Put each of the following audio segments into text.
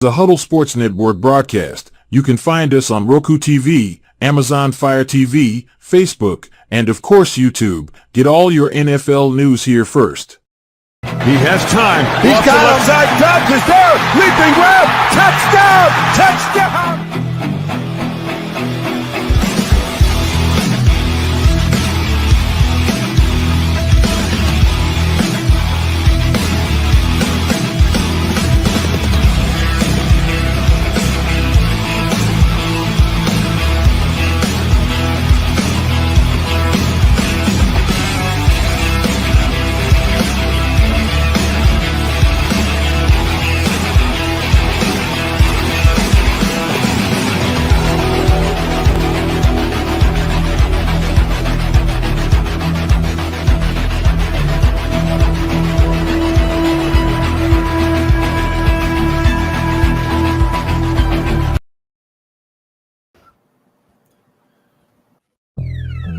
The Huddle Sports Network broadcast. You can find us on Roku TV, Amazon Fire TV, Facebook, and of course YouTube. Get all your NFL news here first. He has time. He's Off got the left him. side. Dobbs is there. Leaping grab. Touchdown. Touchdown.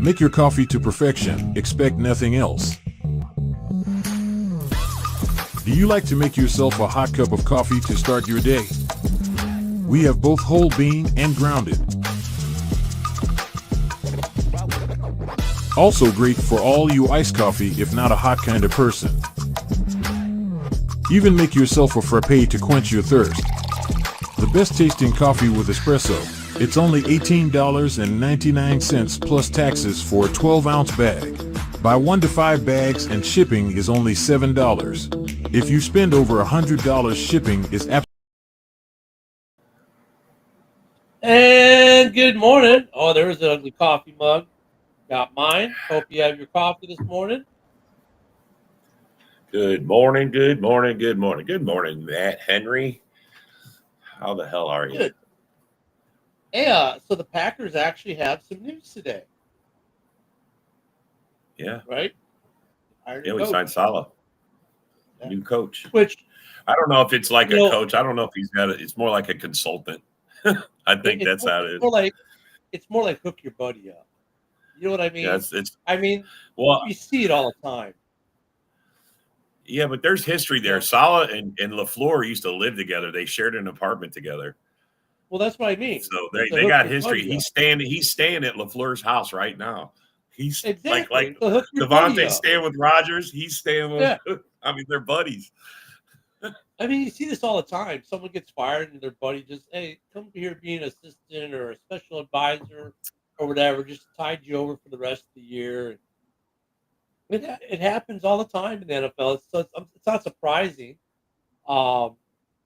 Make your coffee to perfection. Expect nothing else. Do you like to make yourself a hot cup of coffee to start your day? We have both whole bean and grounded. Also great for all you iced coffee if not a hot kind of person. Even make yourself a frappe to quench your thirst. The best tasting coffee with espresso. It's only $18.99 plus taxes for a 12-ounce bag. Buy 1 to 5 bags and shipping is only $7. If you spend over $100, shipping is absolutely. And good morning. Oh, there's an ugly coffee mug. Got mine. Hope you have your coffee this morning. Good morning, good morning, good morning. Good morning, Matt Henry. How the hell are you? Good. Hey, so the Packers actually have some news today, Yeah. right? Yeah, we signed Salah. Yeah. New coach. Which, I don't know if it's like a You know- coach. I don't know if he's got it. It's more like a consultant. I think that's how it is. It's more like hook your buddy up. You know what I mean? Yeah, well, you see it all the time. yeah, but there's history there. Salah and LaFleur used to live together. They shared an apartment together. Well, that's what I mean. So It's a they hook got your history. buddy up. He's staying at LaFleur's house right now. He's Exactly. like So hook your buddy Devontae up. staying with Rodgers. He's staying with. Yeah. I mean, they're buddies. I mean, you see this all the time. Someone gets fired and their buddy just, hey, come here be an assistant or a special advisor or whatever, just tied you over for the rest of the year. It happens all the time in the NFL. It's not surprising that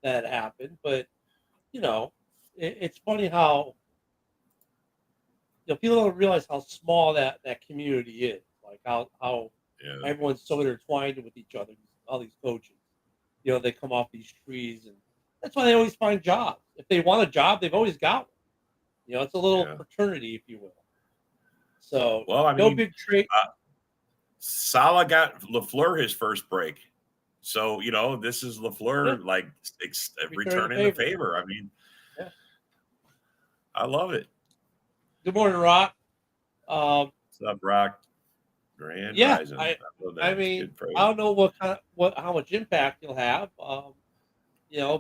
it happened, but, it's funny how, people don't realize how small that community is, like how Yeah. everyone's so intertwined with each other, all these coaches. They come off these trees, and that's why they always find jobs. If they want a job, they've always got one. It's a little fraternity, if you will. So, Well, I no mean, big trade. Salah got LaFleur his first break. So, this is LaFleur returning the favor. I mean, Yeah. I love it. Good morning, Rock. What's up, Rock? Grand Yeah, Rising. I love that. I It's mean, good praise. I don't know how much impact he'll have. But Yeah,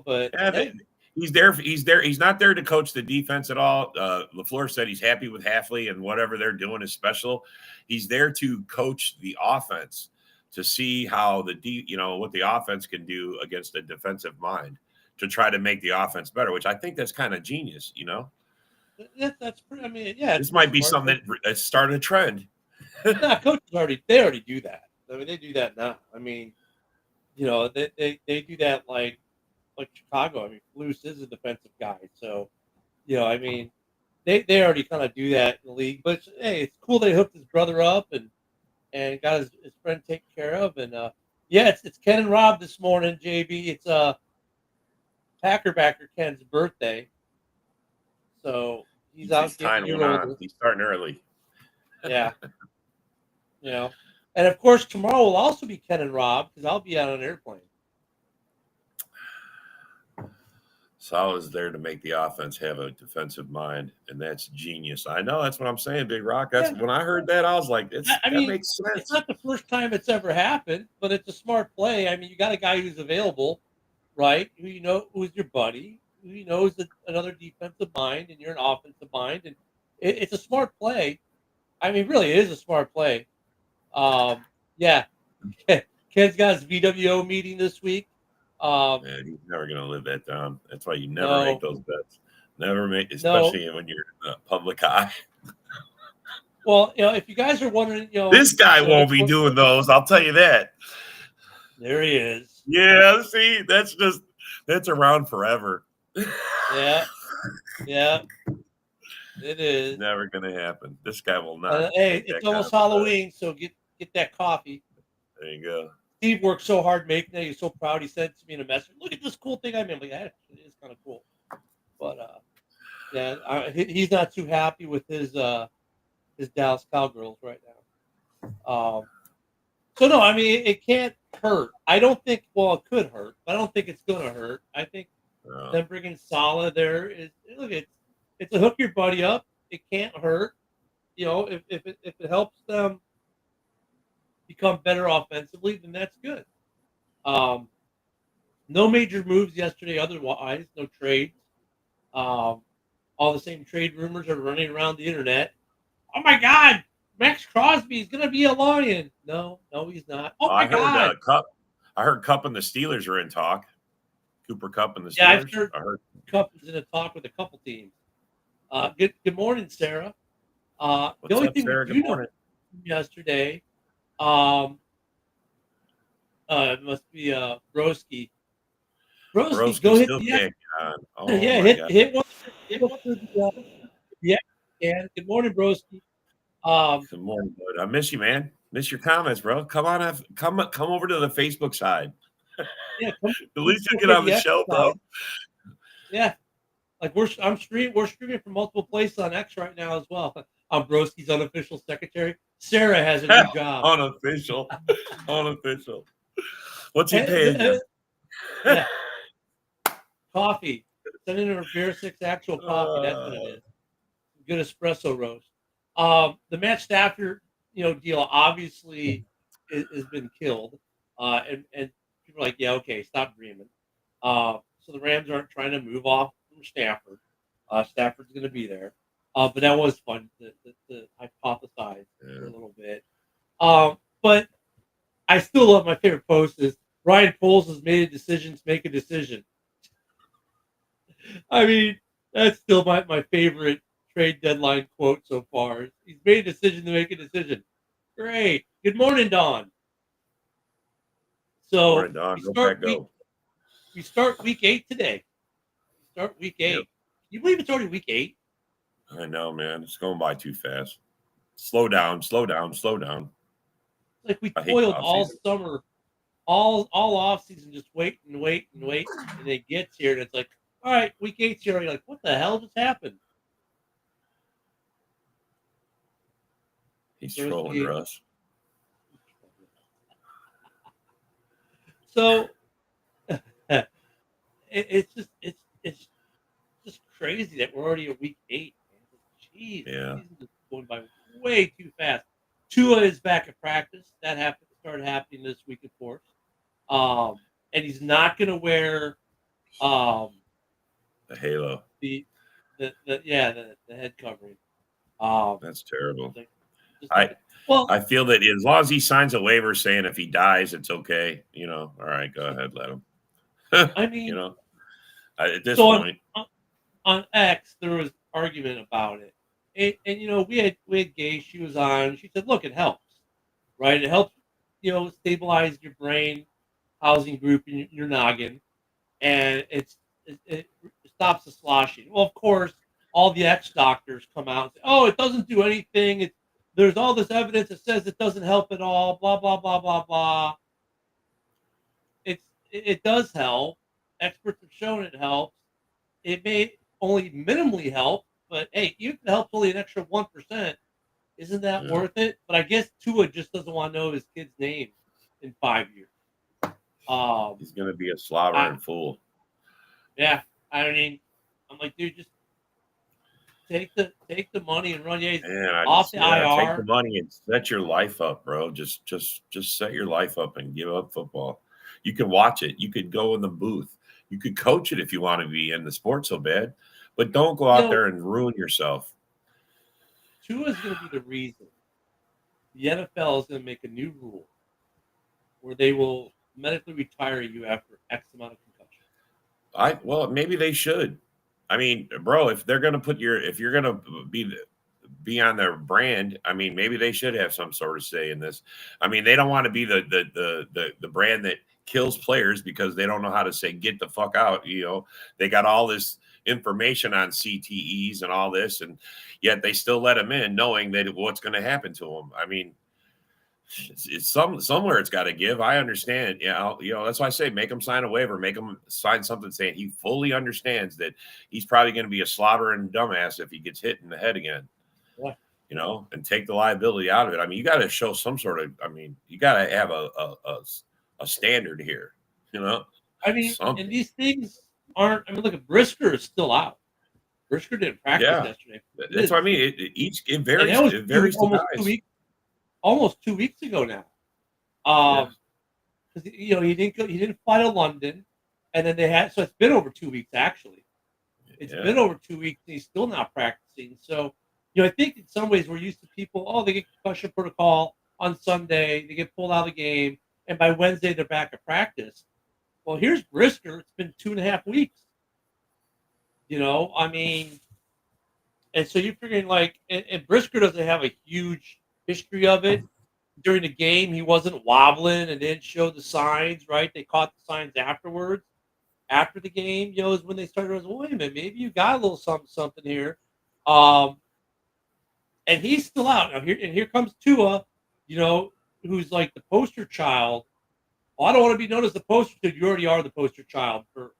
hey, he's there. He's there. He's not there to coach the defense at all. LaFleur said he's happy with Halfley and whatever they're doing is special. He's there to coach the offense to see how what the offense can do against a defensive mind to try to make the offense better, which I think that's kind of genius. that's pretty. I mean, yeah, This might be smart. something that started a trend. Nah, coaches already do that. I mean, they do that now. I mean, they do that like Chicago. I mean, Luce is a defensive guy, so I mean, they already kind of do that in the league. But hey, it's cool they hooked his brother up and got his friend taken care of. And it's Ken and Rob this morning, JB. It's Packer backer Ken's birthday, so he's out getting a year older. He's starting early. Yeah. And of course, tomorrow will also be Ken and Rob because I'll be out on an airplane. Salah's there to make the offense have a defensive mind, and that's genius. I know that's what I'm saying, Big Rock. When I heard that, I was like, that makes sense. It's not the first time it's ever happened, but it's a smart play. I mean, you got a guy who's available, right? Who's your buddy, he knows that another defensive mind and you're an offensive mind, and it's a smart play. I mean, really, it is a smart play. Yeah, Ken's got his VWO meeting this week. Man, he's never going to live that down. That's why you never No. make those bets. Never make, No. especially when you're in the public eye. Well, if you guys are wondering, This guy won't be doing those. I'll tell you that. There he is. Yeah, see, that's around forever. Yeah, yeah, it is. Never going to happen. This guy will not. Hey, it's almost Halloween, so get that coffee. There you go. Steve worked so hard making it. He's so proud. He sent it to me in a message. Look at this cool thing I made. I'm like, that is kind of cool. But yeah, he's not too happy with his Dallas Cowgirls right now. So no, I mean it can't hurt. I don't think. Well, it could hurt, but I don't think it's going to hurt. I think them bringing Saleh there is look. It's a hook your buddy up. It can't hurt. If it helps them become better offensively, then that's good. No major moves yesterday. Otherwise, no trades. All the same trade rumors are running around the internet. Oh my God, Max Crosby is going to be a Lion. No, he's not. Oh my God. I heard Kupp and the Steelers are in talk. Cooper Kupp and the Steelers. Yeah, I heard Kupp is in a talk with a couple teams. Good morning, Sarah. The only thing we do know yesterday, it must be Broski. Broski, go hit the X. Oh, yeah, hit one through the and good morning, Broski. Good morning, bud. I miss you, man. Miss your comments, bro. Come on, come over to the Facebook side. Yeah, at least you get on the show, bro. Yeah, like we're streaming from multiple places on X right now as well. I'm Broski's unofficial secretary. Sarah has a new job. Unofficial. What's he paying you? Yeah. Coffee. Sending her Beer 6 actual coffee. That's what it is. Good espresso roast. The Matt Stafford, deal obviously has been killed. And people are like, yeah, okay, stop dreaming. So the Rams aren't trying to move off from Stafford. Stafford's going to be there. But that was fun to hypothesize a little bit. But I still love my favorite post is Ryan Poles has made a decision to make a decision. I mean, that's still my favorite trade deadline quote so far. He's made a decision to make a decision. Great. Good morning, Don. So morning, Don. We start week 8 today. Yep. Can you believe it's already week 8? I know, man. It's going by too fast. Slow down. It's like we toiled all summer, all off season, just wait, and it gets here, and it's like, all right, week 8's here. You're like, what the hell just happened? He's trolling Russ. So it's just crazy that we're already at week 8. Jeez, yeah, the season's going by way too fast. Tua is back at practice. That started happening this week, of course. And he's not going to wear the halo. The head covering. That's terrible. I feel that as long as he signs a waiver saying if he dies, it's okay. All right, go ahead, let him. I mean, at this point on X, there was argument about it, and we had Gay. She was on. She said, "Look, it helps, right? It helps, stabilize your brain, housing group in your noggin, and it stops the sloshing." Well, of course, all the X doctors come out and say, "Oh, it doesn't do anything. There's all this evidence that says it doesn't help at all." Blah blah blah blah blah. It does help. Experts have shown it helps. It may only minimally help, but hey, even if it helps only an extra 1%, isn't that worth it? But I guess Tua just doesn't want to know his kid's name in 5 years. He's going to be a slobbering fool. Yeah, I mean, I'm like, dude, just take the money and run off the IR. Take the money and set your life up, bro. Just set your life up and give up football. You can watch it. You could go in the booth. You could coach it if you want to be in the sport so bad, but don't go out there and ruin yourself. Tua is going to be the reason the NFL is going to make a new rule where they will medically retire you after X amount of concussion. Well, maybe they should. I mean, bro, if they're gonna if you're gonna be on their brand, I mean, maybe they should have some sort of say in this. I mean, they don't want to be the brand that kills players because they don't know how to say get the fuck out. You know, they got all this information on CTEs and all this, and yet they still let them in, knowing that what's going to happen to them. I mean, it's somewhere it's got to give. I understand. That's why I say make him sign a waiver, make him sign something saying he fully understands that he's probably going to be a slobbering dumbass if he gets hit in the head again. Yeah. And take the liability out of it. I mean, you got to show some sort of. I mean, you got to have a standard here. I mean, something. And these things aren't. I mean, look at Brisker is still out. Brisker didn't practice yesterday. That's what I mean. It varies. It varies almost 2 weeks ago now. Because he didn't fly to London, and then they had. So it's been over 2 weeks actually. It's been over 2 weeks, and he's still not practicing. So. I think in some ways we're used to people, they get concussion protocol on Sunday, they get pulled out of the game, and by Wednesday they're back at practice. Well, here's Brisker. It's been 2.5 weeks. I mean, and so you're figuring and Brisker doesn't have a huge history of it. During the game, he wasn't wobbling and didn't show the signs, right? They caught the signs afterwards. After the game, is when they started, wait a minute, maybe you got a little something here. And he's still out now. Here comes Tua, who's like the poster child. I don't want to be known as the poster child. You already are the poster child for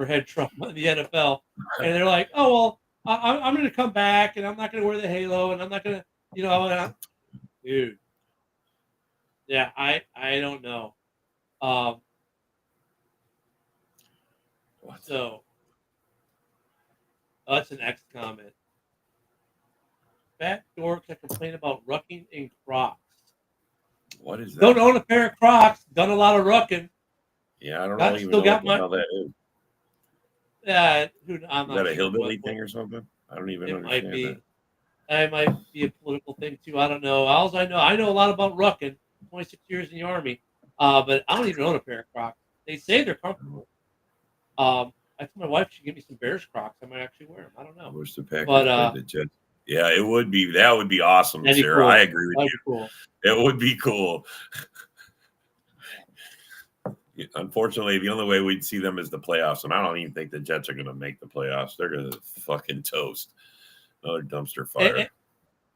head trauma in the NFL. And they're like, I'm going to come back, and I'm not going to wear the halo, and I'm not going to, dude. Yeah, I don't know. So that's an X comment. Fat dorks that complain about rucking in Crocs. What is that? Don't own a pair of Crocs. Done a lot of rucking. Yeah, I don't know even know what the hell that is. Yeah, I'm not. Is that a hillbilly thing or something? I don't even understand might be. That. It might be a political thing too. I don't know. I know a lot about rucking. 26 years in the Army, but I don't even own a pair of Crocs. They say they're comfortable. I told my wife she'd give me some Bears Crocs. I might actually wear them. I don't know. I wish the Packers played the Jets. Yeah, it would be. That would be awesome, Sarah. Cool. I agree with you. Cool. It would be cool. Unfortunately, the only way we'd see them is the playoffs, and I don't even think the Jets are going to make the playoffs. They're going to fucking toast. Another dumpster fire.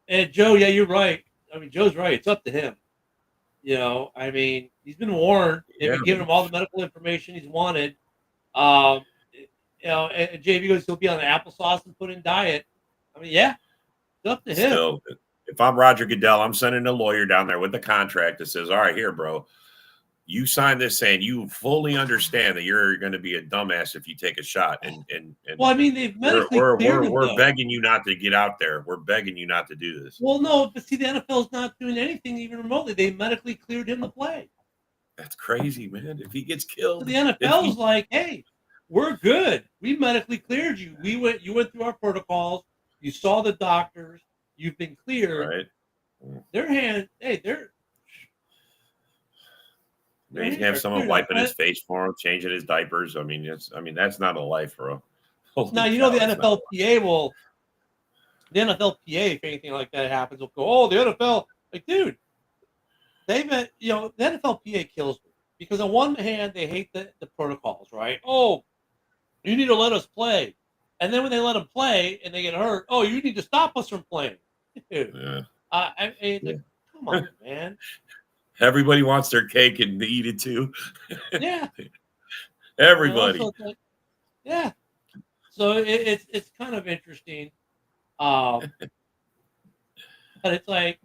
And Joe, yeah, you're right. I mean, Joe's right. It's up to him. I mean, he's been warned. They've been giving him all the medical information he's wanted. And JV goes, he'll be on applesauce and put in diet. I mean, yeah. It's up to him. Still, if I'm Roger Goodell, I'm sending a lawyer down there with the contract that says, all right, here, bro, you sign this saying you fully understand that you're going to be a dumbass if you take a shot. And well, I mean, they've medically cleared him, we're begging you not to get out there. We're begging you not to do this. Well, no, but see, the NFL's not doing anything even remotely. They medically cleared him to play. That's crazy, man. If he gets killed. So the NFL's like, hey, we're good. We medically cleared you. You went through our protocols. You saw the doctors. You've been cleared. Right. He's gonna have someone wiping his face for him, changing his diapers. I mean, that's not a life, bro. Now the NFLPA will. The NFLPA, if anything like that happens, will go. The NFL, like, dude, the NFLPA kills me because on one hand they hate the protocols, right? Oh, you need to let us play, and then when they let them play and they get hurt, oh, you need to stop us from playing, dude. Yeah. Come on, man. Everybody wants their cake and to eat it too. Yeah. Everybody. Yeah. So it's kind of interesting. But it's like,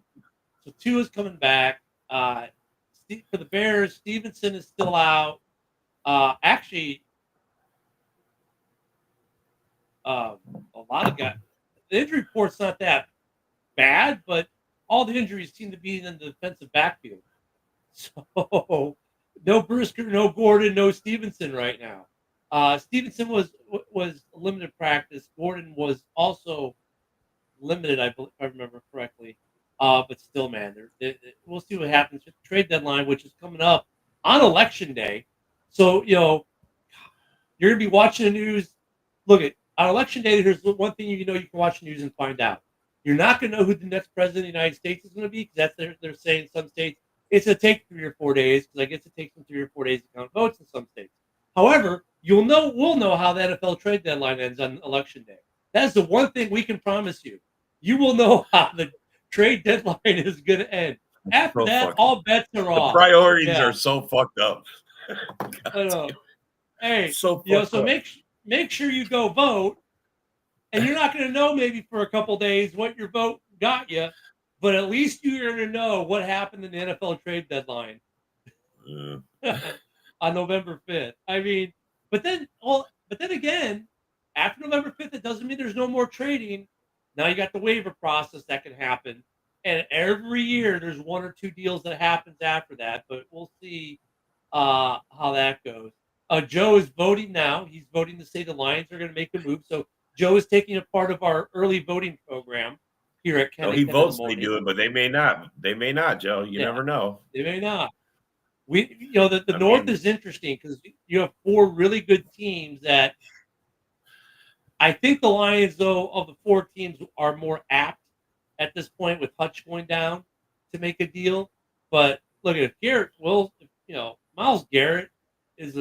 so Tua's coming back. For the Bears, Stevenson is still out. Actually, a lot of guys. The injury report's not that bad, but all the injuries seem to be in the defensive backfield. So, no Brisker, no Gordon, no Stevenson right now. Stevenson was limited practice. Gordon was also limited, if I remember correctly. But still, man, we'll see what happens with the trade deadline, which is coming up on Election Day. So, you're going to be watching the news. Look, on Election Day, here's one thing you can watch the news and find out. You're not going to know who the next president of the United States is going to be because they're saying in some states it's going to take 3 or 4 days because I guess it takes them 3 or 4 days to count votes in some states. However, we'll know how the NFL trade deadline ends on Election Day. That's the one thing we can promise you. You will know how the trade deadline is going to end. After that, all bets are off. The priorities are so fucked up. I know. Hey, so make sure you go vote. And you're not going to know maybe for a couple days what your vote got you, but at least you're going to know what happened in the NFL trade deadline on November 5th. I mean, but then again, after November 5th, it doesn't mean there's no more trading. Now you got the waiver process that can happen. And every year there's 1 or 2 deals that happens after that, but we'll see how that goes. Joe is voting now. He's voting to say the Lions are going to make a move. So Joe is taking a part of our early voting program here at Kenny. He votes they do it, but they may not. They may not, Joe. You never know. They may not. The North is interesting because you have 4 really good teams that I think the Lions, though, of the 4 teams are more apt at this point with Hutch going down to make a deal. But look, if Myles Garrett is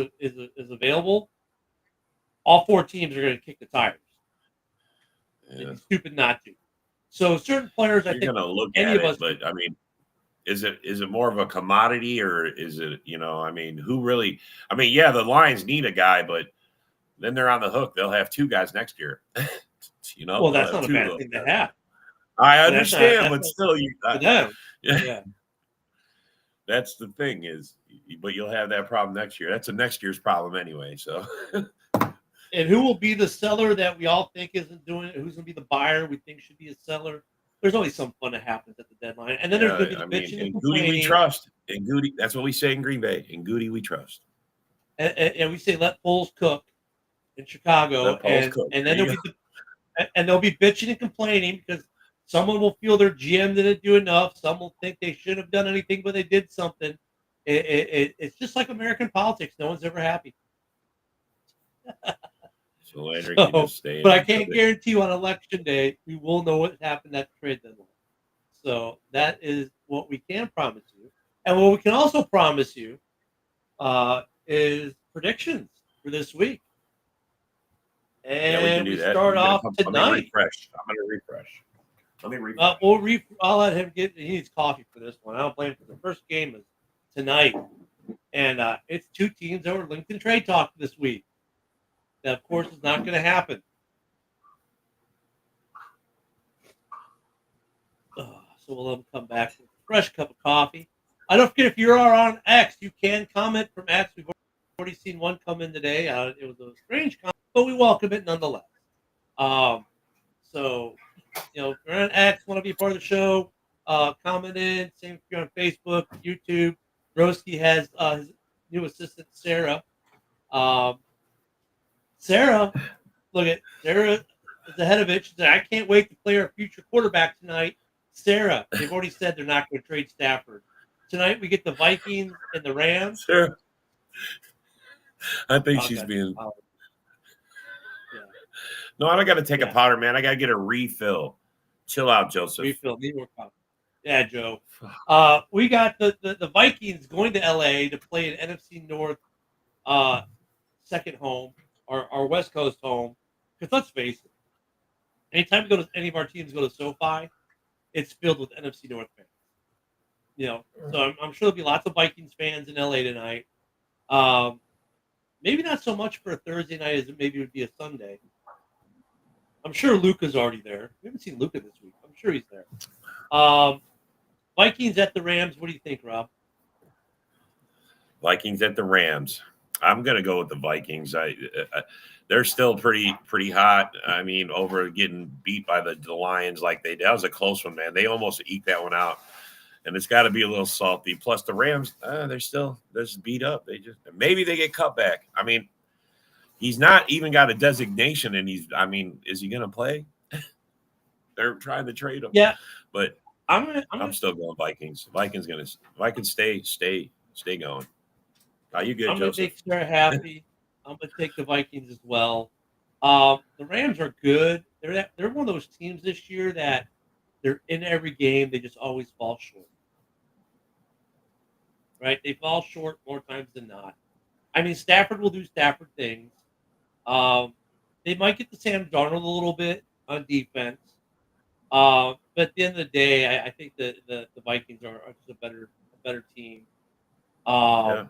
available, all 4 teams are going to kick the tires. Yeah. It'd be stupid not to. So certain players, I think, going to look at it, but I mean, is it more of a commodity or is it, who really? I mean, yeah, the Lions need a guy, but then they're on the hook. They'll have 2 guys next year. Well, that's not a bad thing to have. I understand, but still, yeah. That's the thing but you'll have that problem next year. That's a next year's problem anyway. So. And who will be the seller that we all think isn't doing it? Who's going to be the buyer we think should be a seller? There's always some fun that happens at the deadline. And then there's going to be the bitching and complaining. Goody we trust. And Goody, that's what we say in Green Bay. In Goody we trust. And we say let Foles cook in Chicago. And then they'll be bitching and complaining because someone will feel their GM didn't do enough. Some will think they shouldn't have done anything, but they did something. It's just like American politics. No one's ever happy. So Landry can just stay. But I can't guarantee you on Election Day we will know what happened at the trade deadline. So that is what we can promise you. And what we can also promise you is predictions for this week. And we start off tonight. I'm going to refresh. Let me refresh. I'll let him he needs coffee for this one. I don't blame him. The first game is tonight. And it's 2 teams that were linked in trade talk this week. That, of course, is not going to happen. So we'll let them come back with a fresh cup of coffee. I don't forget, if you're on X, you can comment from X. We've already seen one come in today. It was a strange comment, but we welcome it nonetheless. So, if you're on X, want to be a part of the show, comment in. Same if you're on Facebook, YouTube. Broski has his new assistant, Sarah. Sarah is ahead of it. She said, I can't wait to play our future quarterback tonight. Sarah, they've already said they're not going to trade Stafford. Tonight we get the Vikings and the Rams. Sarah. I think she's being. Yeah. No, I don't got to take a powder, man. I got to get a refill. Chill out, Joseph. Refill. Need more coffee. Yeah, Joe. We got the Vikings going to LA to play an NFC North second home. Our West Coast home, because let's face it, anytime we go to any of our teams go to SoFi, it's filled with NFC North fans. So I'm sure there'll be lots of Vikings fans in LA tonight. Maybe not so much for a Thursday night as it maybe would be a Sunday. I'm sure Luca's already there. We haven't seen Luca this week. I'm sure he's there. Vikings at the Rams. What do you think, Rob? Vikings at the Rams. I'm going to go with the Vikings. They're still pretty hot. I mean, over getting beat by the Lions like they did. That was a close one, man. They almost eked that one out. And it's got to be a little salty. Plus, the Rams, they're just beat up. Maybe they get cut back. I mean, He's not even got a designation, and is he going to play? They're trying to trade him. Yeah, but I'm still going Vikings. Vikings stay going. Are you good, I'm gonna Joseph? make Sarah happy. I'm gonna take the Vikings as well. The Rams are good. They're one of those teams this year that they're in every game. They just always fall short. Right? They fall short more times than not. I mean, Stafford will do Stafford things. They might get to Sam Darnold a little bit on defense. But at the end of the day, I think the Vikings are just a better team. Yeah.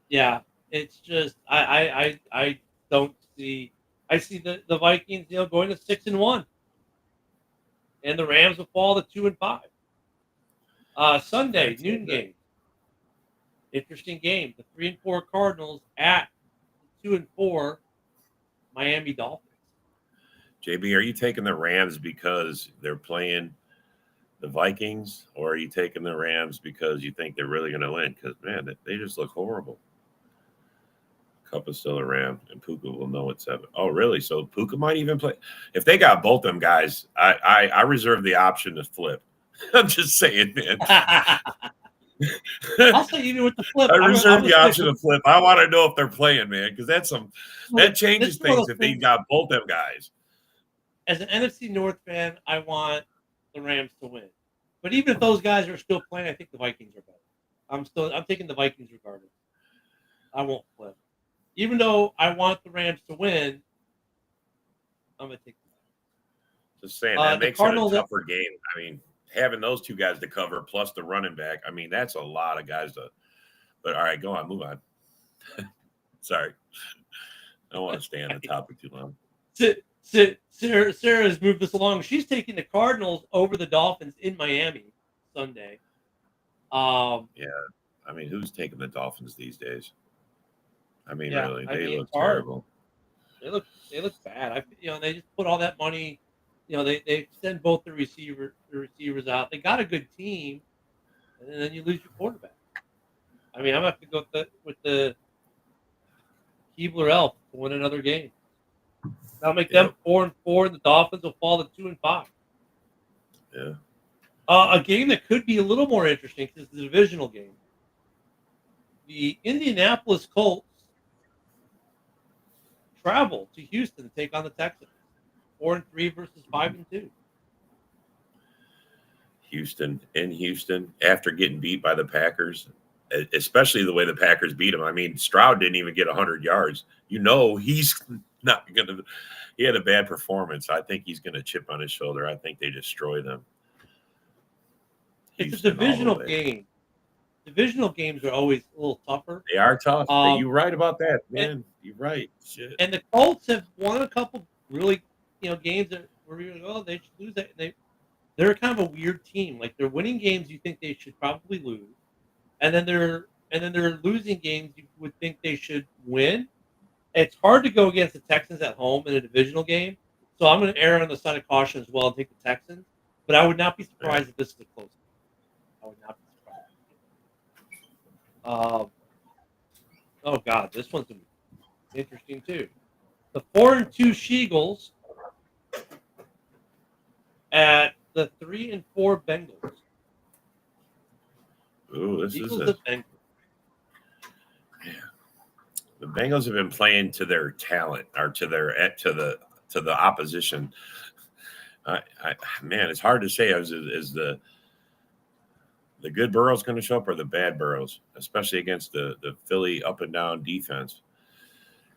Yeah, it's just I don't see. I see the Vikings, going to 6-1, and the Rams will fall to 2-5. Sunday That's noon it. game, interesting game. The 3-4 Cardinals at the 2-4 Miami Dolphins. JB, are you taking the Rams because they're playing the Vikings, or are you taking the Rams because you think they're really going to win? Because, man, they just look horrible. Cup is still a Ram, and Puka will know it's 7. Oh, really? So Puka might even play. If they got both them guys, I reserve the option to flip. I'm just saying, man. I'll say even with the flip, I I'm reserve the gonna option to flip. I want to know if they're playing, man, because that changes This is one of things those if they things- got both them guys. As an NFC North fan, I want the Rams to win. But even if those guys are still playing, I think the Vikings are better. I'm taking the Vikings regardless. I won't flip. Even though I want the Rams to win, I'm gonna take the Just saying that the makes Cardinals. it a tougher game. I mean, having those two guys to cover plus the running back, I mean, that's a lot of guys to. But all right, go on, move on. Sorry, I don't want to stay on the topic too long. Sarah has moved this along. She's taking the Cardinals over the Dolphins in Miami Sunday. Yeah, I mean, who's taking the Dolphins these days? I mean, Yeah, really, I they mean, look it's hard. terrible. They look bad. They just put all that money. They send both the receivers out. They got a good team, and then you lose your quarterback. I mean, I'm gonna have to go with the Keebler Elf to win another game. That'll make them 4-4, and the Dolphins will fall to 2-5. Yeah. A game that could be a little more interesting because it's a divisional game. The Indianapolis Colts travel to Houston to take on the Texans. 4-3 versus 5-2. Houston after getting beat by the Packers, especially the way the Packers beat him. I mean, Stroud didn't even get 100 yards. He's not going to. He had a bad performance. I think he's going to chip on his shoulder. I think they destroy them. It's a divisional game. Divisional games are always a little tougher. They are tough. You're right about that, man. You're right. Shit. And the Colts have won a couple really, games that were they should lose that. They're kind of a weird team. Like they're winning games you think they should probably lose, and then they're losing games you would think they should win. It's hard to go against the Texans at home in a divisional game, so I'm going to err on the side of caution as well and take the Texans. But I would not be surprised if this is a close game. I would not be surprised. Oh God, this one's interesting too. The 4-2 Sheagles at the 3-4 Bengals. Ooh, this Eagles is Bengals. The Bengals have been playing to their talent or to the opposition. Man, it's hard to say. Is the good Burrows going to show up or the bad Burrows, especially against the Philly up and down defense?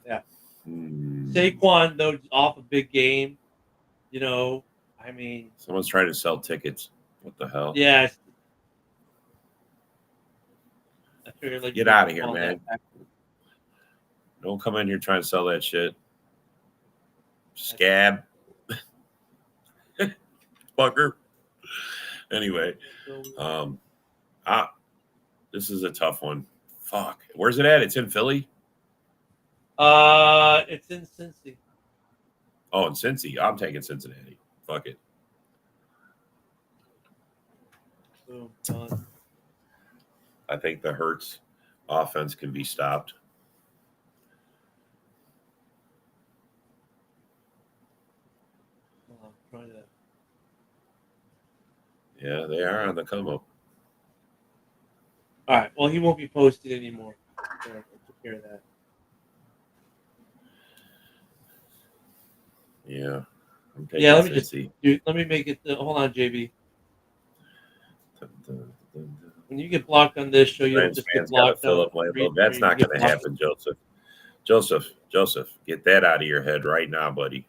Yeah. Saquon, though, off a big game. I mean, someone's trying to sell tickets. What the hell? Yeah. Get out of here, man. Don't come in here trying to sell that shit. Scab. Fucker. Anyway, this is a tough one. Fuck. Where's it at? It's in Philly? It's in Cincy. Oh, in Cincy. I'm taking Cincinnati. Fuck it. Boom, done. I think the Hurts offense can be stopped. I'm trying to. Yeah, they are on the come up. All right. Well, he won't be posted anymore. There, I took care of that. Yeah. I'm taking Yeah, let me just Cincy. let me make it. Hold on, JB. Dun, dun, dun, dun. When you get blocked on this show, you don't Giants just get fans got to blocked fill on up Lambeau. three. That's You not get going to blocked. happen, Joseph. Joseph, get that out of your head right now, buddy.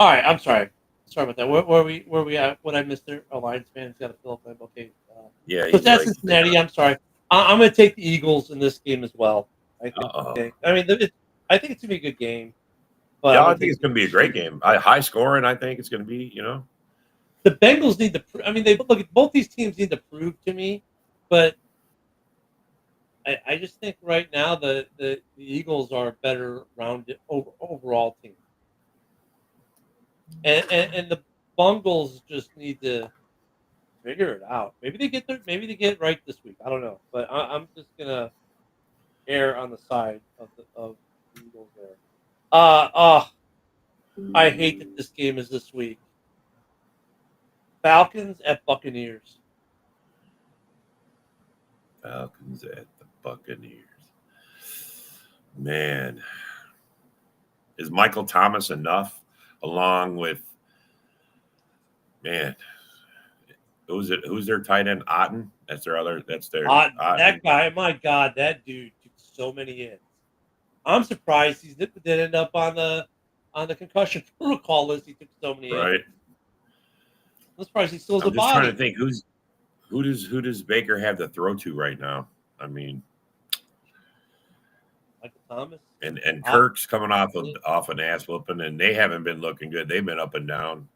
All right. I'm sorry. Sorry about that. Where we at? What I missed there? Oh, Lions fans got to fill up Lambeau. Okay. Yeah, So he's that's like, Cincinnati. I'm sorry. I'm going to take the Eagles in this game as well. I uh-oh. think. I mean, I think it's going to be a good game. But Yeah, I'm I gonna think take it's going to be a great game. High scoring, I think it's going to be, the Bengals need to. I mean, they look at both these teams need to prove to me, but I just think right now the Eagles are a better rounded overall team, and the Bengals just need to figure it out. Maybe they get it right this week. I don't know, but I'm just gonna err on the side of the Eagles there. I hate that this game is this week. Falcons at Buccaneers. Falcons at the Buccaneers. Man, is Michael Thomas enough along with, man, who's their tight end? Otten? That's their Otten. That guy, my God, that dude took so many hits. I'm surprised he didn't end up on the concussion protocol list. He took so many hits. Right. I'm surprised he still has I'm a just trying body. to think who does Baker have to throw to right now? I mean, Michael Thomas. and Kirk's coming off an ass whooping, and they haven't been looking good. They've been up and down.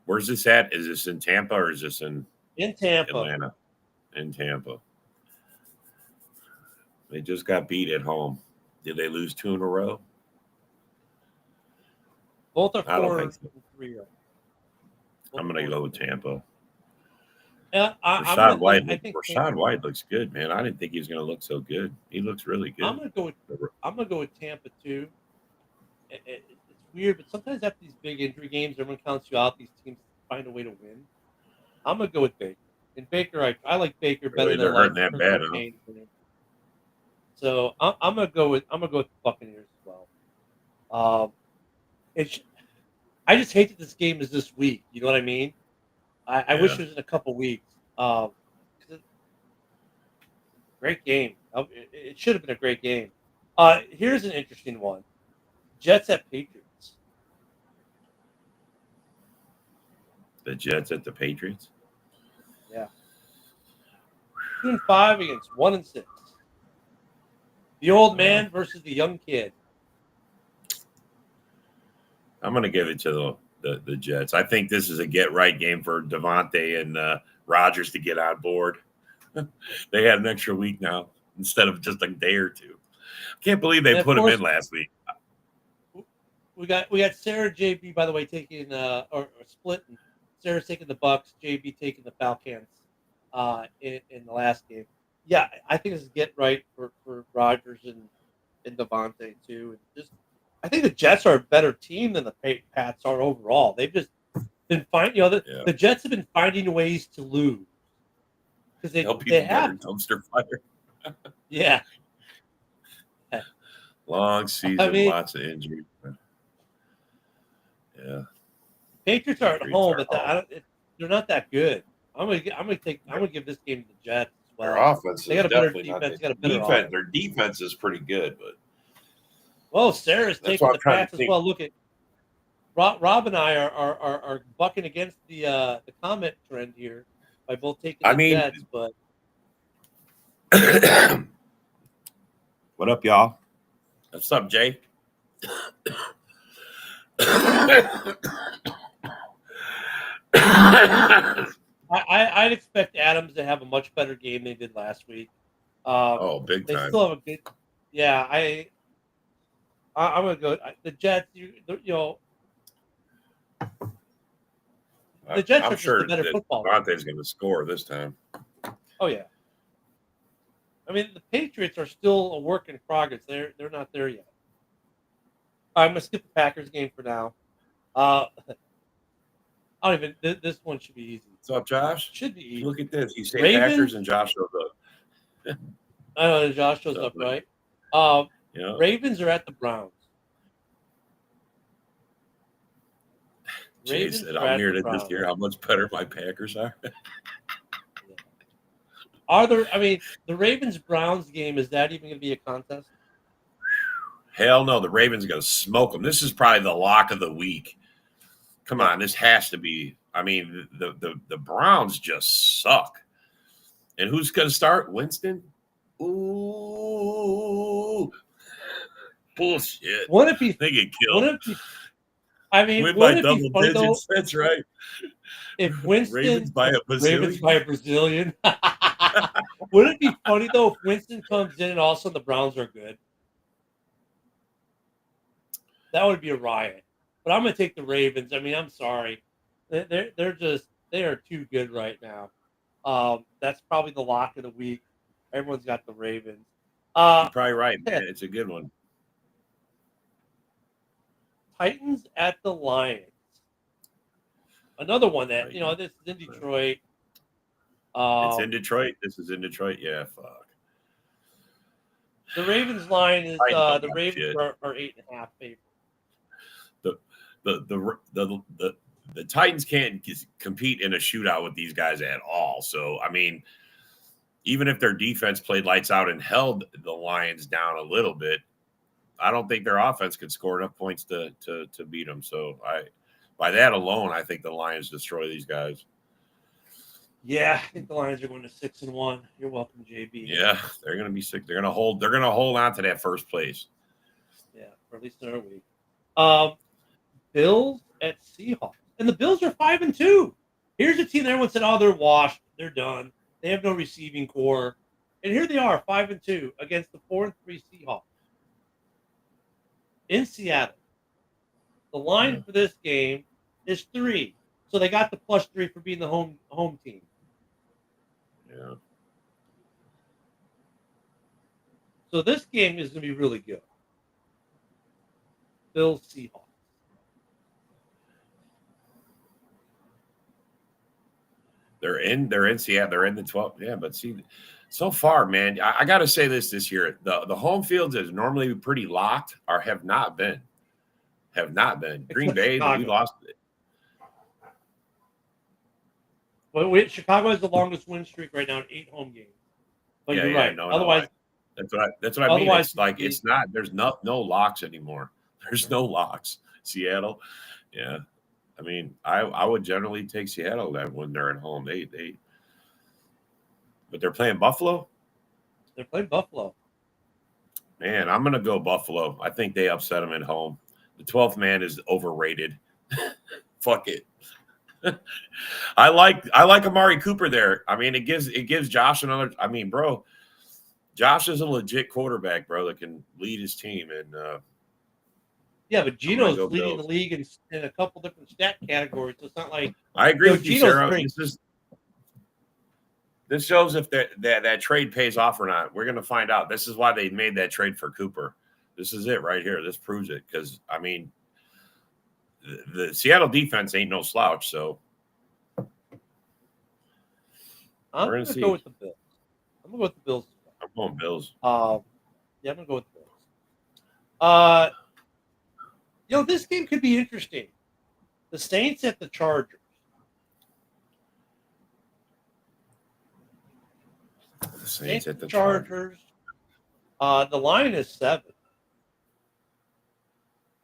Where's this at? Is this in Tampa or is this in Tampa? Atlanta? In Tampa. They just got beat at home. Did they lose 2 in a row? Both are I don't 4 think so. and 3. I'm going to go with Tampa. Yeah, Rashad White looks good, man. I didn't think he was going to look so good. He looks really good. I'm gonna go with Tampa too. It's weird, but sometimes after these big injury games, everyone counts you out. These teams find a way to win. I'm gonna go with Baker. And Baker, I like Baker better Really, than they're hurting that bad, huh? Kane. So I'm gonna go with the Buccaneers as well. I just hate that this game is this week. You know what I mean? I wish it was in a couple weeks. Great game. It should have been a great game. Here's an interesting one: Jets at Patriots. The Jets at the Patriots? Yeah. 2-5 against 1-6. The old man versus the young kid. I'm going to give it to the Jets. I think this is a get-right game for Devontae and Rodgers to get on board. They had an extra week now instead of just a day or two. I can't believe they put him in last week. We got Sarah JB, by the way, taking or splitting. Sarah's taking the Bucks, JB taking the Falcons in the last game. Yeah, I think this is get right for Rodgers and Devontae too. And I think the Jets are a better team than the Pats are overall. They've just been finding, the Jets have been finding ways to lose because they have dumpster fire. Yeah. Long season, lots of injuries. Yeah. Patriots are at home, but they're not that good. I'm gonna give this game to the Jets as well. Their offense they got a better definitely defense. not. Got a better offense. Their defense is pretty good, but Sarah's taking the Pats as well. Look at Rob and I are bucking against the comment trend here by both taking the Jets, but what up, y'all? What's up, Jay? I'd expect Adams to have a much better game than they did last week. Big time. They still have a good. Yeah, I'm gonna go. The Jets, the Jets are just a better football. Devontae's going to score this time. Oh yeah. I mean, the Patriots are still a work in progress. They're not there yet. I'm gonna skip the Packers game for now. I don't even. This one should be easy. What's up, Josh? Should be easy. Look at this. You say Ravens? Packers and Josh shows up. I know Josh shows What's up, up, buddy? right? Yeah. Ravens are at the Browns. Jay Ravens said, are I'm at here the to just Browns. hear how much better my Packers are. Are there? I mean, the Ravens Browns game, is that even going to be a contest? Hell no, the Ravens are going to smoke them. This is probably the lock of the week. Come on, this has to be. I mean, the Browns just suck. And who's going to start? Winston? Ooh. Bullshit. Wouldn't it be? They get killed. Wouldn't it be? I mean, Win by wouldn't it double be funny though digits. That's right. if Winston Ravens by a Ravens bazillion. by a Brazilian? Wouldn't it be funny though if Winston comes in and all of a sudden the Browns are good? That would be a riot. But I'm going to take the Ravens. I mean, I'm sorry, they are too good right now. That's probably the lock of the week. Everyone's got the Ravens. You're probably right, man. It's a good one. Titans at the Lions. Another one that, this is in Detroit. It's in Detroit. This is in Detroit. Yeah, fuck. The Ravens line is Titans the don't Ravens shit. are 8.5 favorites. The Titans can't compete in a shootout with these guys at all. So, I mean, even if their defense played lights out and held the Lions down a little bit, I don't think their offense could score enough points to beat them. So, by that alone, I think the Lions destroy these guys. Yeah, I think the Lions are going to 6-1. You're welcome, JB. Yeah, they're going to be sick. They're going to hold on to that first place. Yeah, for at least another week. Bills at Seahawks. And the Bills are 5-2. Here's a team that everyone said, oh, they're washed. They're done. They have no receiving core. And here they are, 5-2 against the 4-3 Seahawks in Seattle. The line for this game is 3. So they got the +3 for being the home team. Yeah. So this game is going to be really good. Bills Seahawks. They're in Seattle. They're in the 12. Yeah, but see, so far, man, I got to say this year, the home fields is normally pretty locked or have not been. Green Bay, we lost it. Well, Chicago has the longest win streak right now in 8 home games. But you're right. No, otherwise, that's what I mean. It's like it's not. There's no locks anymore. There's no locks. Seattle, yeah. I mean, I would generally take Seattle that when they're at home. But they're playing Buffalo. They're playing Buffalo. Man, I'm gonna go Buffalo. I think they upset them at home. The 12th man is overrated. Fuck it. I like Amari Cooper there. I mean, it gives Josh another. I mean, bro, Josh is a legit quarterback, bro, that can lead his team. And yeah, but Geno's leading Bills. the league in a couple different stat categories. So it's not like I agree with you, Sarah. Great. This shows if that trade pays off or not. We're gonna find out. This is why they made that trade for Cooper. This is it right here. This proves it because I mean. The Seattle defense ain't no slouch, so I'm going to go with the Bills. I'm going to go with the Bills. I'm going Bills. Yeah, I'm going to go with the Bills. This game could be interesting. The Saints at the Chargers. The Saints at the Chargers. The line is 7.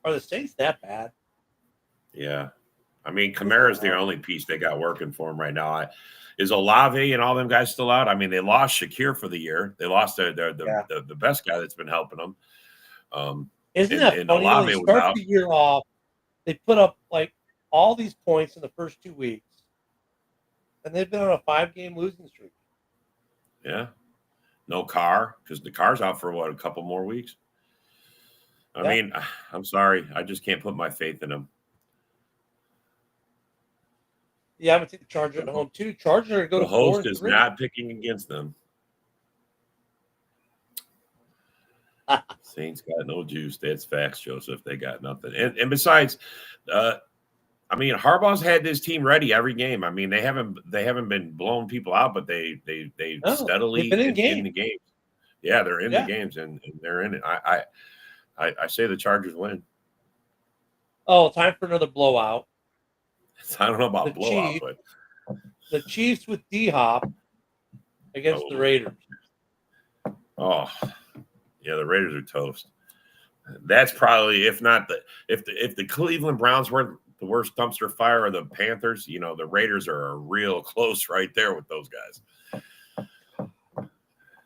Are the Saints that bad? Yeah. I mean, Kamara's the only piece they got working for him right now. Is Olave and all them guys still out? I mean, they lost Shakir for the year. They lost the best guy that's been helping them. Isn't that funny? They start the year off. They put up like all these points in the first 2 weeks, and they've been on a 5-game losing streak. Yeah. No Carr because the Carr's out for a couple more weeks. I mean, I'm sorry. I just can't put my faith in them. Yeah, I'm going to take the Chargers at home, too. Chargers are going to go to 4-3. The host is not picking against them. Saints got no juice. That's facts, Joseph. They got nothing. And besides, I mean, Harbaugh's had this team ready every game. I mean, they haven't been blowing people out, but they No, steadily they've been in the games. Yeah, they're in the Yeah. games and they're in it. I say the Chargers win. Oh, time for another blowout. I don't know about The blowout, Chiefs. but The Chiefs with D-Hop against the Oh. Raiders. oh, yeah, the Raiders are toast. That's probably if the Cleveland Browns weren't the worst dumpster fire of the Panthers, you know, the Raiders are real close right there with those guys.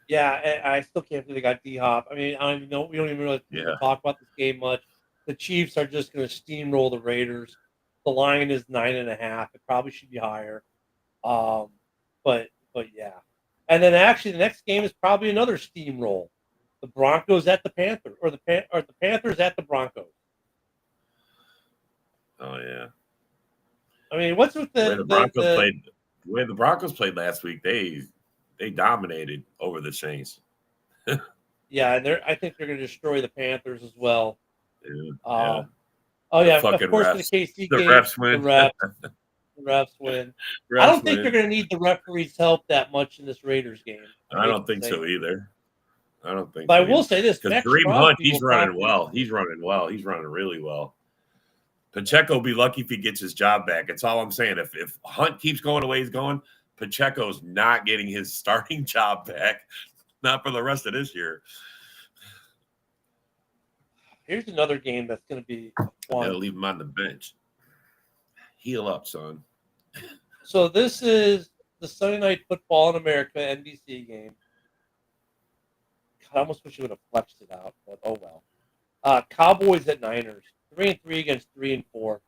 Yeah, I still can't believe they got D-Hop. I mean, I don't even know. We don't even really Yeah. talk about this game much. The Chiefs are just going to steamroll the Raiders. The line is 9.5. It probably should be higher. But yeah. And then actually the next game is probably another steamroll. The Broncos at the Panthers, or the Panthers at the Broncos. Oh yeah. I mean, what's with The way the Broncos played last week, they dominated over the Saints. Yeah, and I think they're going to destroy the Panthers as well. Yeah. Oh yeah, of fucking course refs. the KC The game, refs win. The refs win. I don't think they're going to need the referees' help that much in this Raiders game. I don't think so either. I don't think. But so I will either. say this: Because Max Kareem Crosby Hunt, he's will running probably- well. He's running well. He's running really well. Pacheco will be lucky if he gets his job back. That's all I'm saying. If Hunt keeps going the way he's going, Pacheco's not getting his starting job back. Not for the rest of this year. Here's another game that's going to be They'll fun. leave him on the bench. Heal up, son. So this is the Sunday Night Football in America NBC game. God, I almost wish you would have flexed it out, but oh well. Cowboys at Niners, 3-3 against 3-4.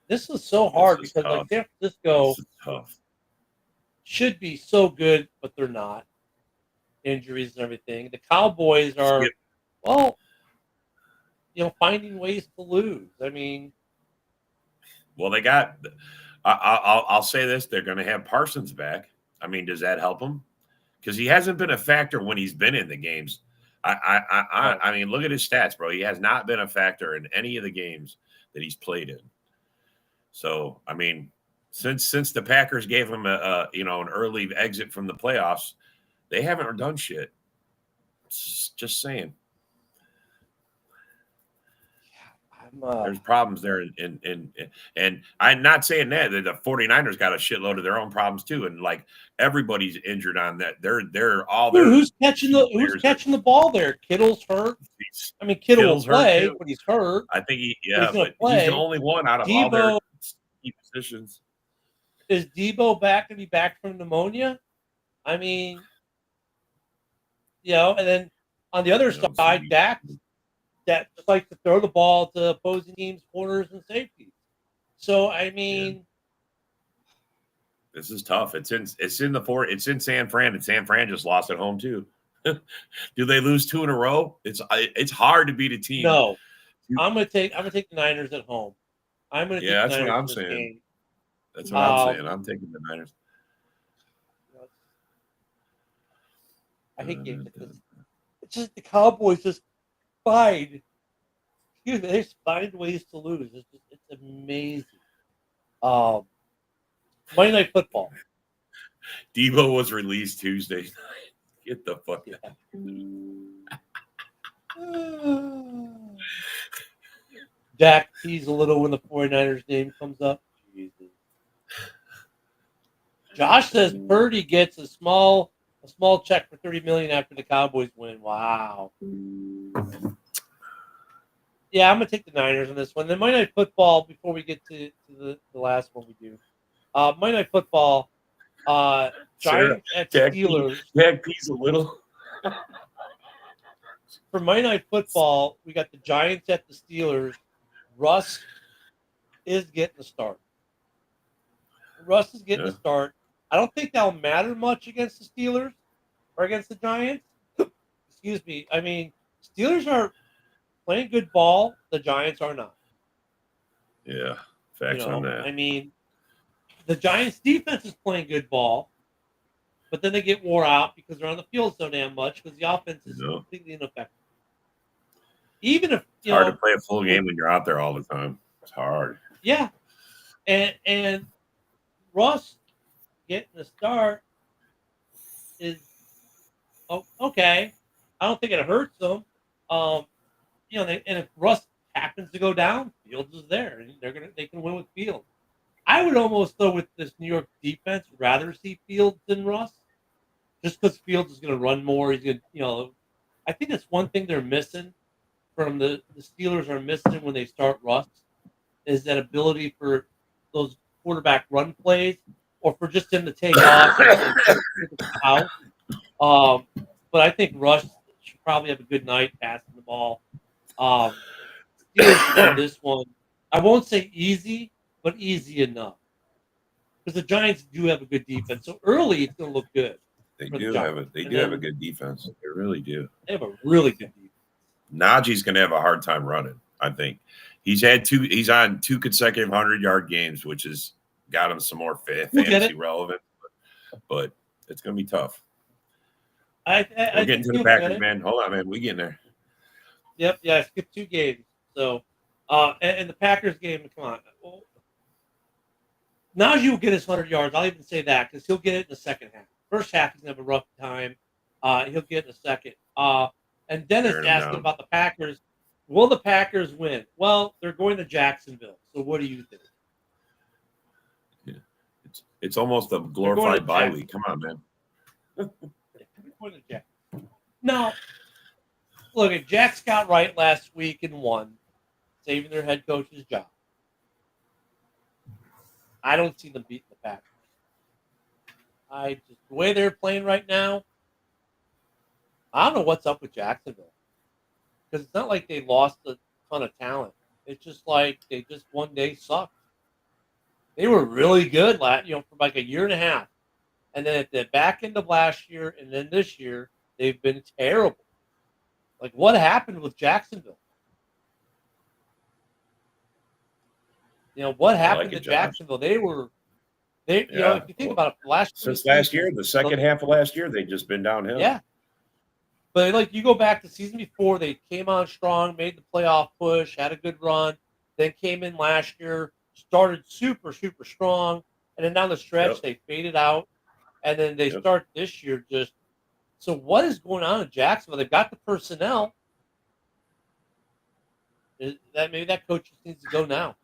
This is so hard This is because like tough. San Francisco This is tough. should be so good, but they're not. Injuries and everything. The Cowboys are, Skip. well, finding ways to lose. I mean, Well, they got. I'll say this: they're going to have Parsons back. I mean, does that help him? Because he hasn't been a factor when he's been in the games. I mean, look at his stats, bro. He has not been a factor in any of the games that he's played in. So, I mean, since the Packers gave him an early exit from the playoffs, they haven't done shit. Just saying. There's problems there, and I'm not saying that the 49ers got a shitload of their own problems too, and like everybody's injured on that. They're all there. who's catching the ball there? Kittle's hurt. I mean, Kittle will Kittle's hurt, play, too. but he's hurt. I think gonna but play. he's the only one out of all their Debo- key positions. Is Debo back to be back from pneumonia? I mean, and then on the other Yeah, side, so- Dak that just likes to throw the ball to opposing teams' corners and safeties. So I mean, This is tough. It's in San Fran, and San Fran just lost at home too. Do they lose 2 in a row? It's hard to beat a team. no. I'm gonna take the Niners at home. I'm gonna take Yeah, the that's what Niners I'm in this saying. game. That's what I'm saying. I'm taking the Niners. I hate games like this. It's just the Cowboys just find they just find ways to lose. It's amazing. Monday Night Football. Debo was released Tuesday night. Get the fuck out. Dak tease a little when the 49ers name comes up. Jesus. Josh says Purdy gets a small check for $30 million after the Cowboys win. Wow. Yeah, I'm gonna take the Niners on this one. Then Monday Night Football. Before we get to the last one, we do Monday Night Football. Giants at Dak Steelers. Dak P's a little. For Monday Night Football, we got the Giants at the Steelers. Russ is getting the start. Russ is getting the start. I don't think that'll matter much against the Steelers or against the Giants. Excuse me. I mean, Steelers are playing good ball. The Giants are not. Yeah, facts on that. I mean, the Giants' defense is playing good ball, but then they get wore out because they're on the field so damn much because the offense is completely ineffective. Even if It's hard to play a full game when you're out there all the time. It's hard. Yeah, and Russ getting the start is okay. I don't think it hurts them. Um, and if Russ happens to go down, Fields is there, and they can win with Fields. I would almost though with this New York defense rather see Fields than Russ, just because Fields is going to run more. He's going to, I think that's one thing they're missing from the Steelers are missing when they start Russ is that ability for those quarterback run plays or for just him to take off and take it out. But I think Russ should probably have a good night passing the ball. Um, Steelers should win this one. I won't say easy, but easy enough. Because the Giants do have a good defense. So early it's going to look good. They for the do Giants. have a good defense. They really do. They have a really good defense. Najee's going to have a hard time running, I think. He's on 2 consecutive 100-yard games, which has got him some more fantasy relevant. But it's going to be tough. We're getting to the Packers, man. Hold on, man. We getting there. Yep. Yeah, I skipped 2 games. So, and the Packers game, come on. Well, Najee will get his 100 yards. I'll even say that because he'll get it in the second half. First half, he's going to have a rough time. He'll get it in the second. And Dennis asked about the Packers. Will the Packers win? Well, they're going to Jacksonville. So what do you think? Yeah. It's almost a glorified bye week. Come on, man. Now, look, at Jax got right last week and won, saving their head coach's job. I don't see them beating the Packers. The way they're playing right now, I don't know what's up with Jacksonville. Because it's not like they lost a ton of talent. It's just like they just one day sucked. They were really good for like a year and a half. And then at the back end of last year and then this year, they've been terrible. Like, what happened with Jacksonville? What happened to Jacksonville? If you think about it, since last year, the second half of last year, they've just been downhill. Yeah. But you go back to the season before, they came on strong, made the playoff push, had a good run, then came in last year, started super, super strong, and then down the stretch, they faded out, and then they start this year just – so what is going on in Jacksonville? They've got the personnel. Maybe that coach just needs to go now.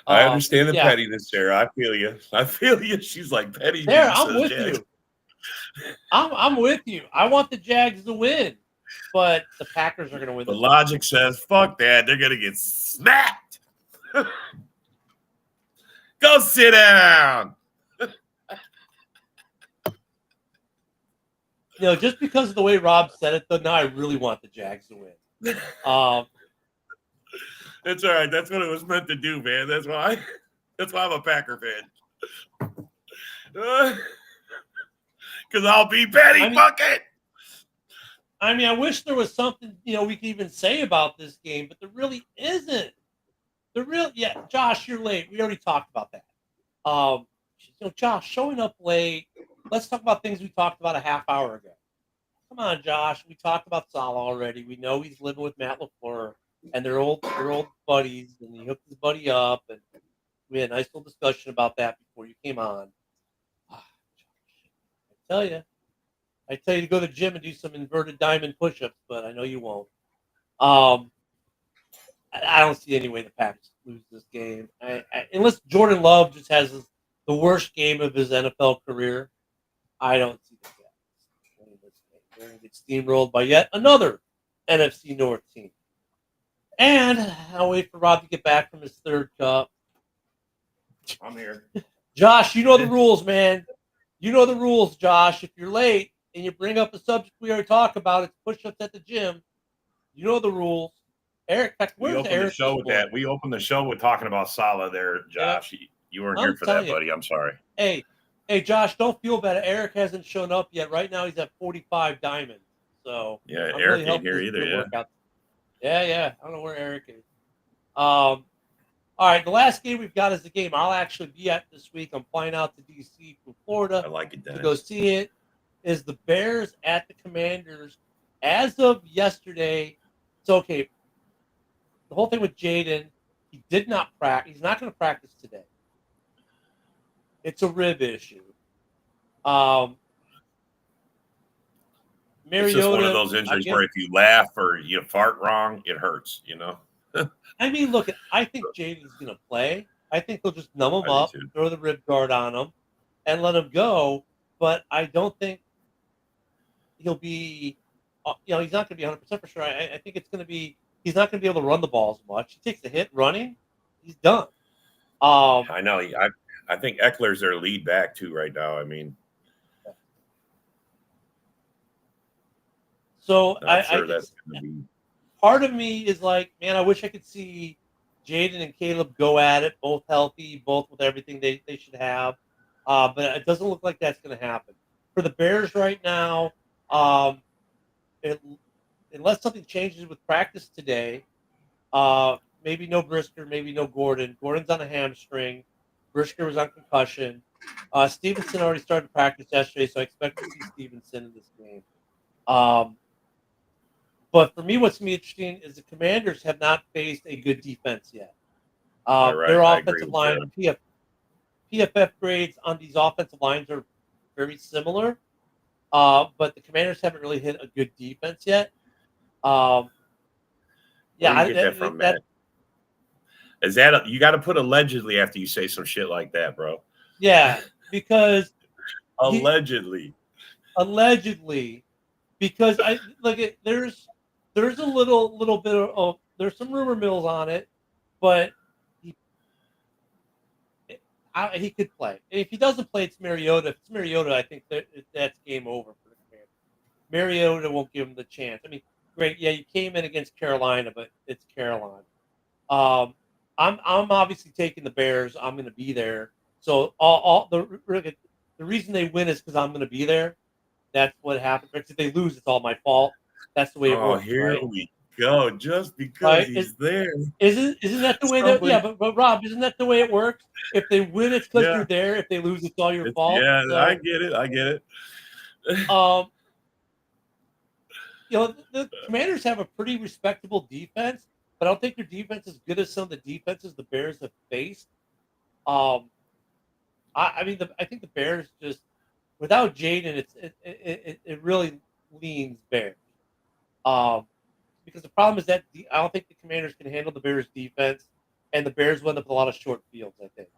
I understand the pettiness, Sarah. I feel you. She's like petty. Sarah, I'm with you. I'm with you. I want the Jags to win, but the Packers are going to win. The logic says, fuck that. They're going to get smacked. Go sit down. Just because of the way Rob said it, though, now I really want the Jags to win. That's all right. That's what it was meant to do, man. That's why I'm a Packer fan. Because I'll be Betty Bucket. I wish there was something, we could even say about this game, but there really isn't. Josh, you're late. We already talked about that. Josh, showing up late. Let's talk about things we talked about a half hour ago. Come on, Josh. We talked about Saleh already. We know he's living with Matt LaFleur, and they're old buddies, and he hooked his buddy up, and we had a nice little discussion about that before you came on. I tell you to go to the gym and do some inverted diamond push-ups, but I know you won't. I don't see any way the Packers lose this game. Unless Jordan Love just has the worst game of his NFL career, I don't see the Packers winning this game. They're going to get steamrolled by yet another NFC North team. And I'll wait for Rob to get back from his third cup. I'm here. Josh, you know the rules, man. You know the rules, Josh. If you're late and you bring up a subject we already talked about, it's push-ups at the gym. You know the rules. Eric, we opened the show with that. We opened the show with talking about Saleh there, Josh. Yeah. You weren't here for that, buddy. I'm sorry. Hey, Josh, don't feel bad. Eric hasn't shown up yet. Right now, he's at 45 diamonds. So yeah, Eric ain't here either. Yeah. I don't know where Eric is. All right, the last game we've got is the game I'll actually be at this week. I'm flying out to D.C. from Florida. I like it, Dennis. To go see it. Is the Bears at the Commanders. As of yesterday, it's okay. The whole thing with Jaden, He did not practice. He's not going to practice today. It's a rib issue. It's just one of Mariota, those injuries where if you laugh or you fart wrong, it hurts, you know? I mean, look, I think Jaden's going to play. I think they'll just numb him I do up, too. throw the rib guard on him, and let him go. But I don't think he'll be, he's not going to be 100% for sure. I think it's going to be, he's not going to be able to run the ball as much. He takes the hit running, he's done. I know. I think Eckler's their lead back too right now. I mean, so not sure that's going to be. Part of me is like, man, I wish I could see Jaden and Caleb go at it, both healthy, both with everything they should have. But it doesn't look like that's going to happen. For the Bears right now, unless something changes with practice today, maybe no Brisker, maybe no Gordon. Gordon's on a hamstring. Brisker was on concussion. Stevenson already started practice yesterday, so I expect to see Stevenson in this game. But for me, what's going to be interesting is the Commanders have not faced a good defense yet. Their offensive line, PFF grades on these offensive lines are very similar, but the Commanders haven't really hit a good defense yet. Where do you get that from, Matt? Is that you got to put allegedly after you say some shit like that, bro? Yeah, because allegedly, because I look at there's a little bit of there's some rumor mills on it, but he could play. If he doesn't play, it's Mariota. If it's Mariota, I think that's game over for the Commanders. Mariota won't give him the chance. I mean, great, yeah, you came in against Carolina, but it's Carolina. I'm obviously taking the Bears. I'm going to be there. So the reason they win is because I'm going to be there. That's what happens. If they lose, it's all my fault. That's the way it works. Here right? we go. Just because he's there. Isn't that the way that? Yeah, but Rob, isn't that the way it works? If they win, it's because you're there. If they lose, it's all your fault. Yeah, so, I get it. The Commanders have a pretty respectable defense, but I don't think their defense is good as some of the defenses the Bears have faced. I think the Bears just without Jaden, it really leans Bears. Because the problem is that I don't think the Commanders can handle the Bears' defense, and the Bears will end up with a lot of short fields, I think.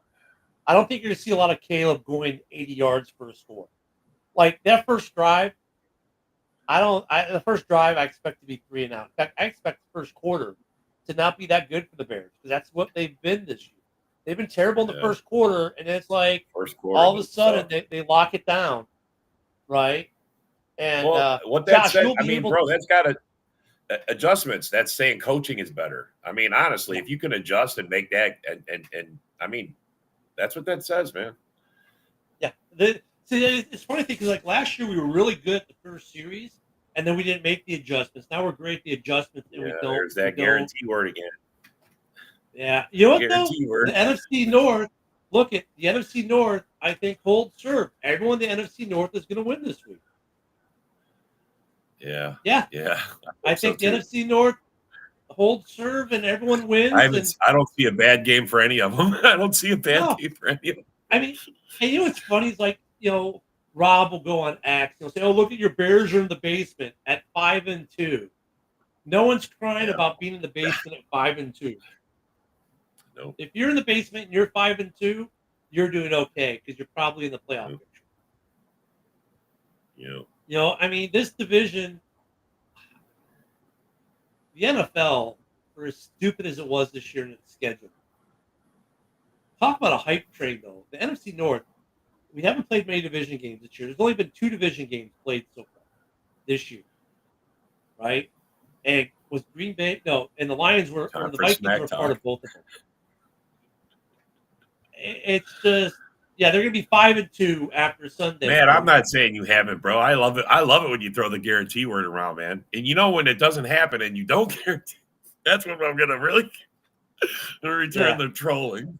I don't think you're going to see a lot of Caleb going 80 yards for a score. Like that first drive, the first drive I expect to be 3 and out. In fact, I expect the first quarter to not be that good for the Bears because that's what they've been this year. They've been terrible in the first quarter, and it's like all of a sudden they lock it down, right? And what that Josh, said, I mean, bro, that's got adjustments. That's saying coaching is better. I mean, honestly, if you can adjust and make that, and I mean, that's what that says, man. Yeah, it's funny thing because like last year we were really good at the first series, and then we didn't make the adjustments. Now we're great at the adjustments, and we don't. There's that guarantee word again. Yeah, you know what though? The NFC North. Look at the NFC North. I think hold serve. Everyone in the NFC North is going to win this week. Yeah. I think the NFC North hold serve and everyone wins. I don't see a bad game for any of them. I don't see a bad game for any of them. I mean, and you know what's funny is like Rob will go on X. He'll say, "Oh, look at your Bears are in the basement at 5-2." No one's crying about being in the basement at 5-2. Nope. If you're in the basement and you're 5-2, you're doing okay because you're probably in the playoff picture. Yeah. I mean, this division, the NFL, for as stupid as it was this year in its schedule. Talk about a hype train, though. The NFC North, we haven't played many division games this year. There's only been 2 division games played so far this year, right? And was Green Bay? No, and the Lions were, or the Vikings were part of both of them. It's just, they're going to be 5-2 after Sunday. Man, I'm not saying you haven't, bro. I love it. I love it when you throw the guarantee word around, man. And when it doesn't happen and you don't guarantee, that's when I'm going to really return the trolling.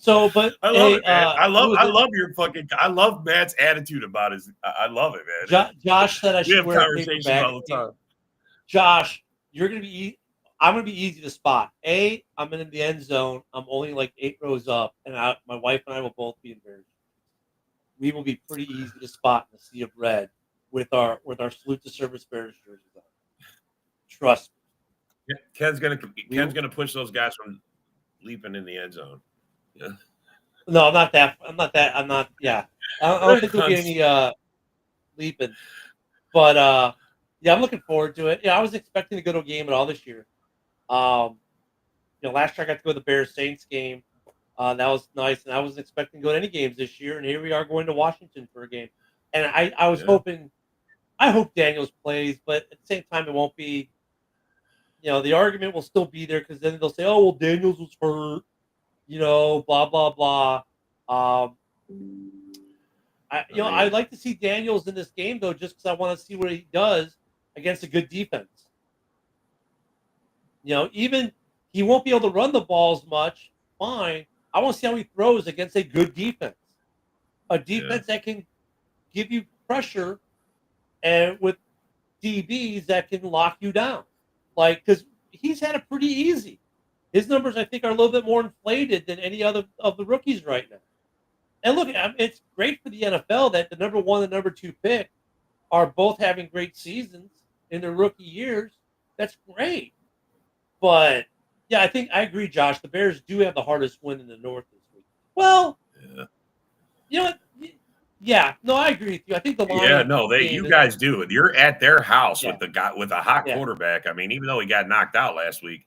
So, but I love it, man. I love Matt's attitude about it. I love it, man. Josh said I should wear conversations all the time. Josh, you're going to be I'm going to be easy to spot. I'm in the end zone. I'm only like 8 rows up, and my wife and I will both be in Bears. We will be pretty easy to spot in the sea of red with our salute to service Bears jerseys on. Trust me. Ken's gonna push those guys from leaping in the end zone. Yeah. No, I'm not that. Yeah, I don't think there'll be any leaping. But yeah, I'm looking forward to it. Yeah, I was expecting to go to a game at all this year. Last year I got to go to the Bears Saints game. That was nice, and I wasn't expecting to go to any games this year. And here we are going to Washington for a game. And I was hoping, I hope Daniels plays, but at the same time, it won't be. The argument will still be there because then they'll say, "Oh, well, Daniels was hurt," blah blah blah. I'd like to see Daniels in this game though, just because I want to see what he does against a good defense. Even he won't be able to run the balls much. Fine, I want to see how he throws against a good defense, a defense that can give you pressure, and with DBs that can lock you down. Because he's had it pretty easy. His numbers, I think, are a little bit more inflated than any other of the rookies right now. And look, it's great for the NFL that the number 1 and number 2 pick are both having great seasons in their rookie years. That's great. But, yeah, I agree, Josh. The Bears do have the hardest win in the North this week. Well, you know what? Yeah, no, I agree with you. I think the line. Yeah, no, you guys do. You're at their house with the guy with a hot quarterback. I mean, even though he got knocked out last week,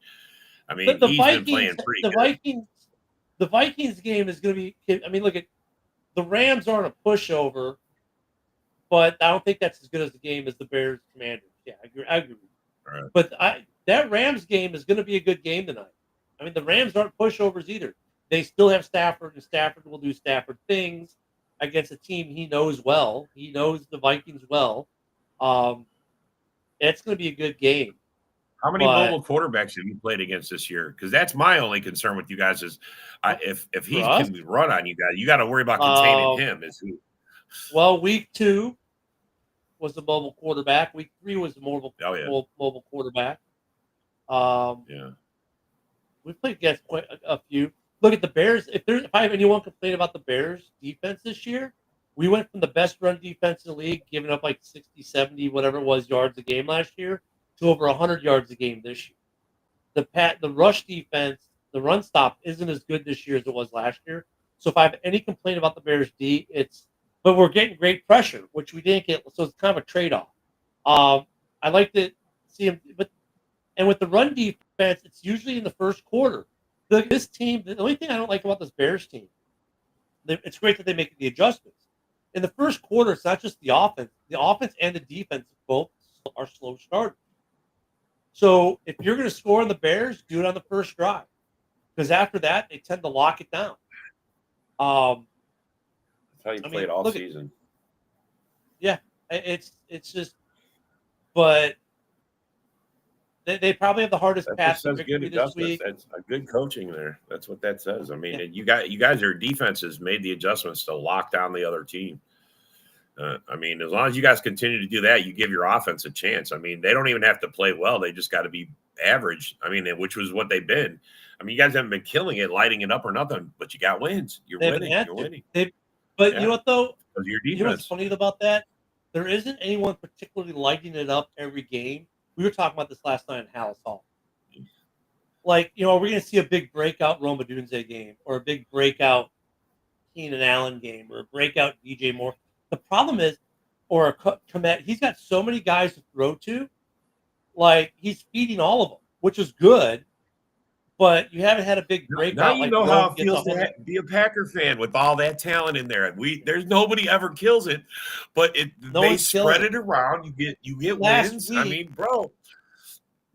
I mean, the he's Vikings, been playing pretty good. The Vikings game is going to be. I mean, look at the Rams aren't a pushover, but I don't think that's as good as the game as the Bears Commanders. Yeah, I agree. Right. But that Rams game is going to be a good game tonight. I mean, the Rams aren't pushovers either. They still have Stafford, and Stafford will do Stafford things against a team he knows well. He knows the Vikings well. It's going to be a good game. How many mobile quarterbacks have you played against this year? Because that's my only concern with you guys is if he can run on you guys, you got to worry about containing him. Well, week 2 was the mobile quarterback. Week 3 was the mobile quarterback. We played against quite a few. Look at the Bears. If I have anyone complain about the Bears defense this year, we went from the best run defense in the league, giving up like 60, 70, whatever it was, yards a game last year, to over 100 yards a game this year. The rush defense, the run stop isn't as good this year as it was last year. So if I have any complaint about the Bears D, but we're getting great pressure, which we didn't get. So it's kind of a trade-off. I like to see him, and with the run defense, it's usually in the first quarter. This team, the only thing I don't like about this Bears team, it's great that they make the adjustments. In the first quarter, it's not just the offense. The offense and the defense both are slow starters. So if you're going to score on the Bears, do it on the first drive. Because after that, they tend to lock it down. That's how you played all season. It's just, but they probably have the hardest path to victory this week. That's a good coaching there. That's what that says. I mean, you guys, your defenses made the adjustments to lock down the other team. I mean, as long as you guys continue to do that, you give your offense a chance. I mean, they don't even have to play well. They just got to be average. I mean, which was what they've been. I mean, you guys haven't been killing it, lighting it up or nothing, but you got wins. You're winning. You're winning. You know what, though? Your defense. You know what's funny about that? There isn't anyone particularly lighting it up every game. We were talking about this last night in Hallis Hall. Are we going to see a big breakout Rome Odunze game or a big breakout Keenan Allen game or a breakout DJ Moore? The problem is, he's got so many guys to throw to, he's feeding all of them, which is good, but you haven't had a big breakout. Now you know how it feels to be a Packer fan with all that talent in there. There's nobody ever kills it, but they spread it around. You get wins. I mean, bro.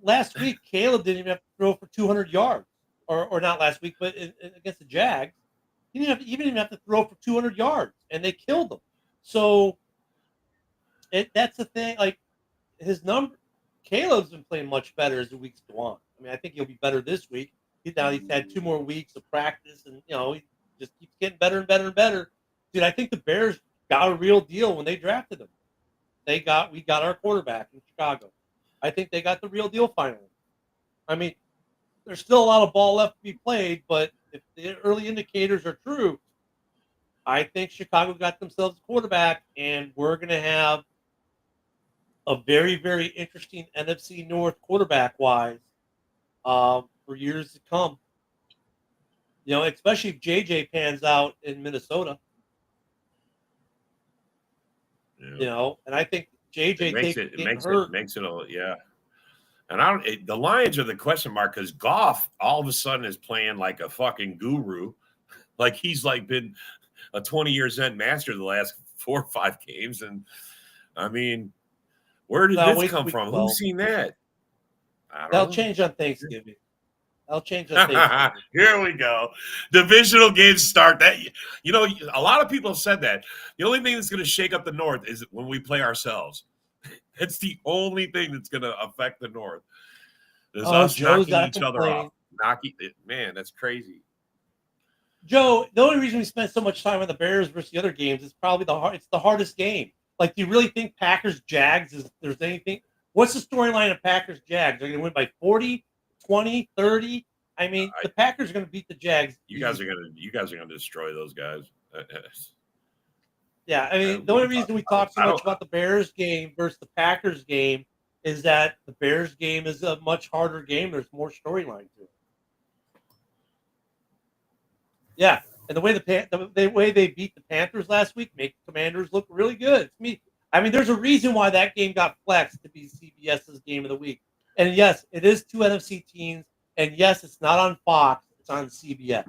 Last week, Caleb didn't even have to throw for 200 yards, or not last week, but against the Jags, he didn't even have to throw for 200 yards, and they killed him. So that's the thing. His number, Caleb's been playing much better as the weeks go on. I mean, I think he'll be better this week. He's had 2 more weeks of practice, and he just keeps getting better and better and better. Dude, I think the Bears got a real deal when they drafted him. We got our quarterback in Chicago. I think they got the real deal finally. I mean, there's still a lot of ball left to be played, but if the early indicators are true, I think Chicago got themselves a quarterback, and we're going to have a very, very interesting NFC North quarterback-wise for years to come. Especially if JJ pans out in Minnesota. Yeah. And I think JJ makes it a yeah. And the Lions are the question mark because Goff all of a sudden is playing like a fucking guru, like he's like been a 20-year Zen master the last 4 or 5 games. And I mean, where did this come from? Who's seen that? They'll change on Thanksgiving. Here we go. Divisional games start. That a lot of people have said that. The only thing that's going to shake up the North is when we play ourselves. It's the only thing that's going to affect the North. Is us Joe's knocking each other off. Man, that's crazy. Joe, the only reason we spent so much time on the Bears versus the other games is probably it's the hardest game. Like, do you really think Packers-Jags there's anything? What's the storyline of Packers-Jags? They're going to win by 40, 20, 30? I mean, the Packers are going to beat the Jags. You guys are going to destroy those guys. Yeah, I mean, the only reason we talk so much about the Bears game versus the Packers game is that the Bears game is a much harder game. There's more storyline to it. Yeah, and the way they beat the Panthers last week make the Commanders look really good. I mean, there's a reason why that game got flexed to be CBS's game of the week. And yes, it is 2 NFC teams, and yes, it's not on Fox, it's on CBS,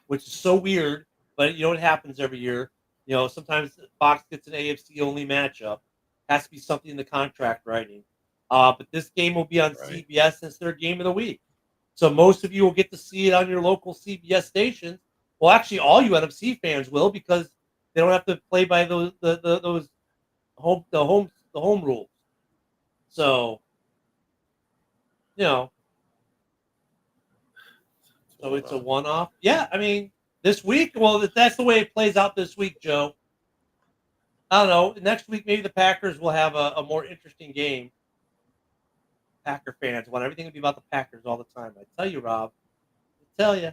which is so weird. But it happens every year. Sometimes Fox gets an AFC-only matchup. Has to be something in the contract writing. But this game will be on CBS, and it's their game of the week. So most of you will get to see it on your local CBS stations. Well, actually, all you NFC fans will, because they don't have to play by those home rules. So, so it's a one-off. Yeah, I mean. This week, well, if that's the way it plays out this week, Joe, I don't know. Next week, maybe the Packers will have a more interesting game. Packer fans want everything to be about the Packers all the time. I tell you, Rob. I tell you.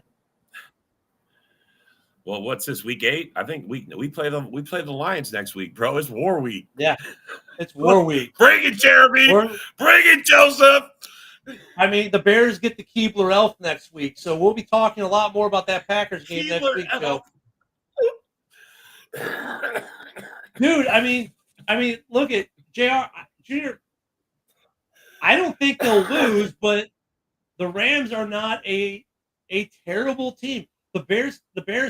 Well, what's this, week 8? I think we play the Lions next week, bro. It's War Week. Yeah, it's War Week. Bring it, Jeremy. Bring it, Joseph. I mean, the Bears get the Keebler Elf next week, so we'll be talking a lot more about that Packers game next week, Joe. Dude, I mean, look at Jr. I don't think they'll lose, but the Rams are not a terrible team. The Bears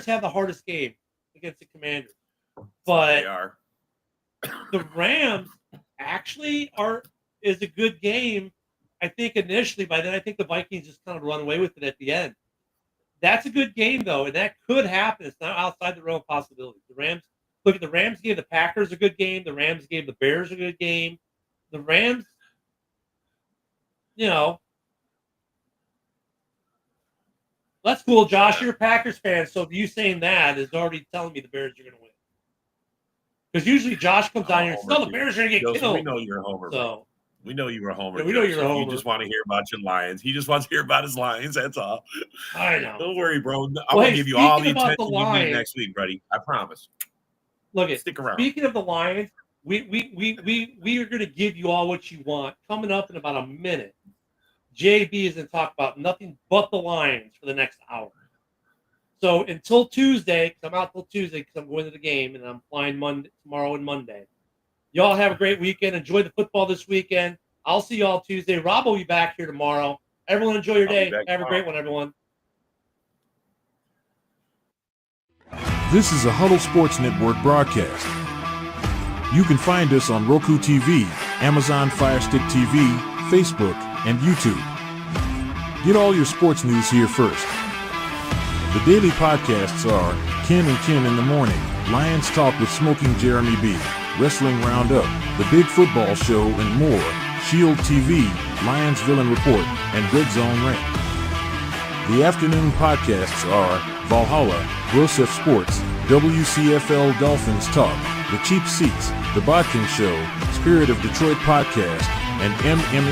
have the hardest game against the Commanders, but they are. The Rams actually is a good game. I think initially, by then I think the Vikings just kind of run away with it at the end. That's a good game, though, and that could happen. It's not outside the realm of possibility. The Rams gave the Packers a good game. The Rams gave the Bears a good game. The Rams, that's cool, Josh. You're a Packers fan, so you saying that is already telling me the Bears are going to win. Because usually Josh comes down here and says, "No, the Bears are going to get killed." We know you're a homer. So. We know you were a homer. Yeah, we know you're a homer. You just want to hear about your Lions. He just wants to hear about his Lions. That's all. I know. Don't worry, bro. I'm going to give you all the attention you need next week, buddy. I promise. Look, stick around. Speaking of the Lions, we are going to give you all what you want. Coming up in about a minute, JB is going to talk about nothing but the Lions for the next hour. So until Tuesday, because I'm out till Tuesday because I'm going to the game, and I'm flying tomorrow and Monday. Y'all have a great weekend. Enjoy the football this weekend. I'll see y'all Tuesday. Rob will be back here tomorrow. Everyone enjoy your day. Have a great one, everyone. This is a Huddle Sports Network broadcast. You can find us on Roku TV, Amazon Fire Stick TV, Facebook, and YouTube. Get all your sports news here first. The daily podcasts are Ken and Ken in the Morning, Lions Talk with Smoking Jeremy B., Wrestling Roundup, The Big Football Show, and more, Shield TV, Lions Villain Report, and Red Zone Rant. The afternoon podcasts are Valhalla, Grosef Sports, WCFL Dolphins Talk, The Cheap Seats, The Bodkin Show, Spirit of Detroit Podcast, and MM